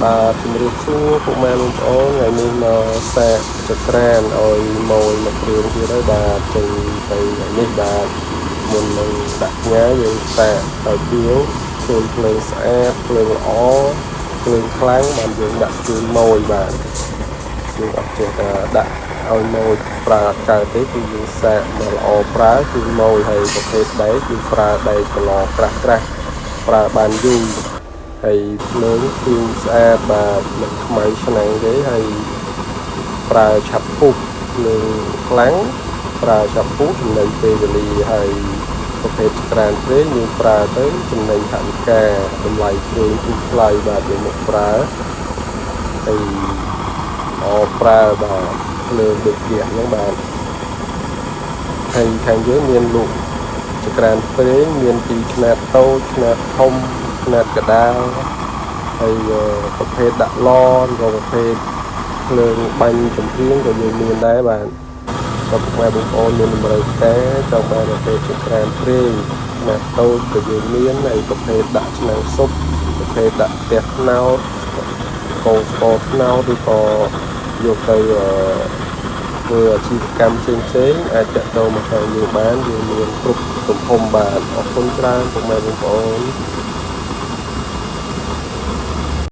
បាទជំរាបសួរពុកម៉ែបងប្អូនថ្ងៃនេះមកសាកចក្រានឲ្យម៉ួយមកគ្រឿងទៀតហើយបាទចេញទៅថ្ងៃនេះបាទមុននឹងដាក់ញ៉ាយើងសាកឲ្យទៀវឃើញភ្លើងស្អាតភ្លើងល្អភ្លើងខ្លាំងបានយើងដាក់ជូនម៉ួយបាទយើងអត់ចេះតែដាក់ឲ្យម៉ួយប្រើអត់កើតទេគឺយើងសាកមកល្អប្រើគឺម៉ួយហើយប្រភេទដែកគឺប្រើដែកកន្លក្រាស់ប្រើបានយូរហើយភ្លើងគឺស្អាតបាទមិនខ្មៅឆ្នាំងទេហើយប្រើឆាប់ពុះភ្លើងខ្លាំងប្រើឆាប់ពុះចំណេញពេលវេលាហើយប្រភេទក្រានព្រេងយើងប្រើទៅចំណេញថវិកាតម្លៃព្រេងគឺថ្លៃបាទយើងមកប្រើហើយប្រើបាទភ្លើងដូចជាហ្នឹងបាទហើយខាងយើងមានលក់ចក្រានព្រេងមានពីຂ្នាតតូចຂ្នាតធំຂ្នាតកដាលហើយប្រភេទដាក់ឡនក៏ប្រភេទភ្លើងបាញ់ចំហៀងក៏យើងមានដែរបាទក៏ពុកម៉ែបងប្អូនមានតម្រូវការចង់បានប្រភេទចក្រានព្រេងຂ្នាតតូចក៏យើងមានហើយប្រភេទដាក់ឆ្នាំងស៊ុបប្រភេទដាក់ផ្ទះត្នោតកោស្ករត្នោតឬក៏យកទៅធ្វើអាជីវកម្មផ្សេងអាចតាក់ទងមកខាងយើងបានយើងមានគ្រប់ទំហំបាទអរគុណច្រើនពុកម៉ែបងប្អូន